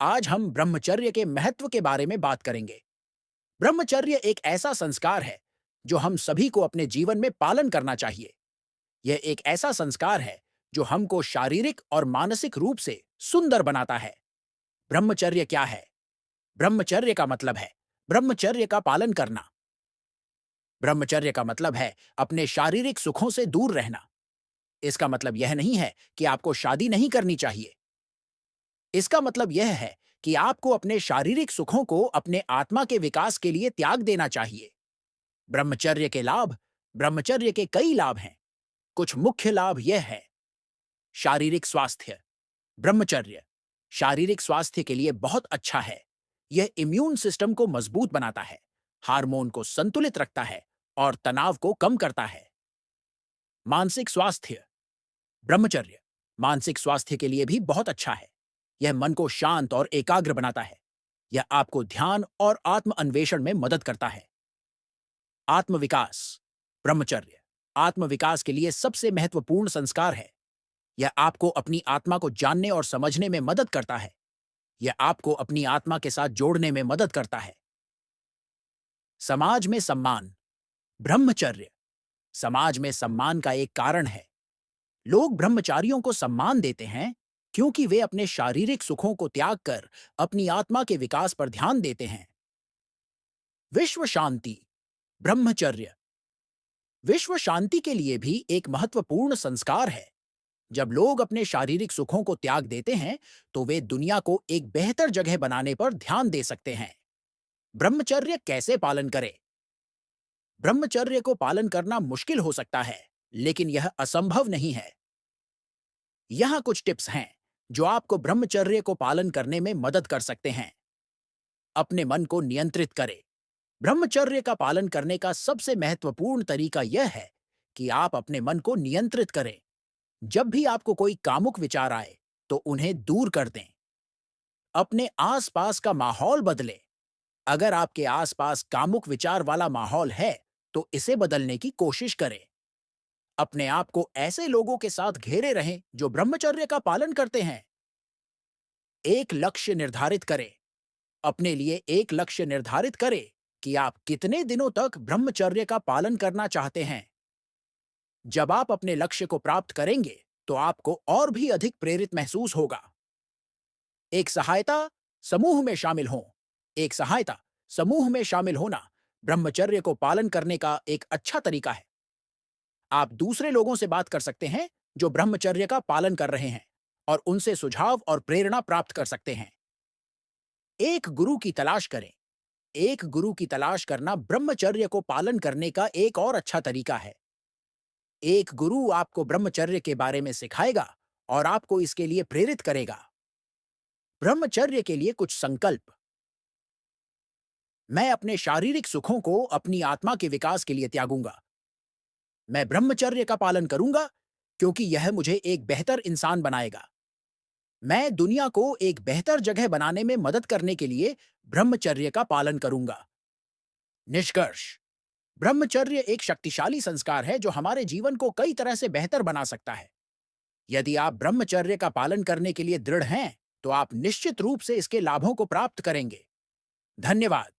आज हम ब्रह्मचर्य के महत्व के बारे में बात करेंगे। ब्रह्मचर्य एक ऐसा संस्कार है जो हम सभी को अपने जीवन में पालन करना चाहिए। यह एक ऐसा संस्कार है जो हमको शारीरिक और मानसिक रूप से सुंदर बनाता है। ब्रह्मचर्य क्या है? ब्रह्मचर्य का मतलब है ब्रह्मचर्य का पालन करना। ब्रह्मचर्य का मतलब है अपने शारीरिक सुखों से दूर रहना। इसका मतलब यह नहीं है कि आपको शादी नहीं करनी चाहिए। इसका मतलब यह है कि आपको अपने शारीरिक सुखों को अपने आत्मा के विकास के लिए त्याग देना चाहिए। ब्रह्मचर्य के लाभ। ब्रह्मचर्य के कई लाभ हैं। कुछ मुख्य लाभ यह है। शारीरिक स्वास्थ्य। ब्रह्मचर्य शारीरिक स्वास्थ्य के लिए बहुत अच्छा है। यह इम्यून सिस्टम को मजबूत बनाता है, हार्मोन को संतुलित रखता है और तनाव को कम करता है। मानसिक स्वास्थ्य। ब्रह्मचर्य मानसिक स्वास्थ्य के लिए भी बहुत अच्छा है। यह मन को शांत और एकाग्र बनाता है। यह आपको ध्यान और आत्म अन्वेषण में मदद करता है। आत्मविकास। ब्रह्मचर्य आत्मविकास के लिए सबसे महत्वपूर्ण संस्कार है। यह आपको अपनी आत्मा को जानने और समझने में मदद करता है। यह आपको अपनी आत्मा के साथ जोड़ने में मदद करता है। समाज में सम्मान। ब्रह्मचर्य समाज में सम्मान का एक कारण है। लोग ब्रह्मचारियों को सम्मान देते हैं क्योंकि वे अपने शारीरिक सुखों को त्याग कर अपनी आत्मा के विकास पर ध्यान देते हैं। विश्व शांति। ब्रह्मचर्य विश्व शांति के लिए भी एक महत्वपूर्ण संस्कार है। जब लोग अपने शारीरिक सुखों को त्याग देते हैं तो वे दुनिया को एक बेहतर जगह बनाने पर ध्यान दे सकते हैं। ब्रह्मचर्य कैसे पालन करें? ब्रह्मचर्य को पालन करना मुश्किल हो सकता है, लेकिन यह असंभव नहीं है। यहाँ कुछ टिप्स हैं जो आपको ब्रह्मचर्य को पालन करने में मदद कर सकते हैं। अपने मन को नियंत्रित करें। ब्रह्मचर्य का पालन करने का सबसे महत्वपूर्ण तरीका यह है कि आप अपने मन को नियंत्रित करें। जब भी आपको कोई कामुक विचार आए, तो उन्हें दूर कर दें। अपने आसपास का माहौल बदलें। अगर आपके आसपास कामुक विचार वाला माहौल है, तो इसे बदलने की कोशिश करें। अपने आप को ऐसे लोगों के साथ घेरे रहें जो ब्रह्मचर्य का पालन करते हैं। एक लक्ष्य निर्धारित करें। अपने लिए एक लक्ष्य निर्धारित करें कि आप कितने दिनों तक ब्रह्मचर्य का पालन करना चाहते हैं। जब आप अपने लक्ष्य को प्राप्त करेंगे, तो आपको और भी अधिक प्रेरित महसूस होगा। एक सहायता समूह में शामिल हों। एक सहायता समूह में शामिल होना ब्रह्मचर्य को पालन करने का एक अच्छा तरीका है। आप दूसरे लोगों से बात कर सकते हैं जो ब्रह्मचर्य का पालन कर रहे हैं और उनसे सुझाव और प्रेरणा प्राप्त कर सकते हैं। एक गुरु की तलाश करें। एक गुरु की तलाश करना ब्रह्मचर्य को पालन करने का एक और अच्छा तरीका है। एक गुरु आपको ब्रह्मचर्य के बारे में सिखाएगा और आपको इसके लिए प्रेरित करेगा। ब्रह्मचर्य के लिए कुछ संकल्प। मैं अपने शारीरिक सुखों को अपनी आत्मा के विकास के लिए त्यागूंगा। मैं ब्रह्मचर्य का पालन करूंगा क्योंकि यह मुझे एक बेहतर इंसान बनाएगा। मैं दुनिया को एक बेहतर जगह बनाने में मदद करने के लिए ब्रह्मचर्य का पालन करूंगा। निष्कर्ष। ब्रह्मचर्य एक शक्तिशाली संस्कार है जो हमारे जीवन को कई तरह से बेहतर बना सकता है। यदि आप ब्रह्मचर्य का पालन करने के लिए दृढ़ हैं, तो आप निश्चित रूप से इसके लाभों को प्राप्त करेंगे। धन्यवाद।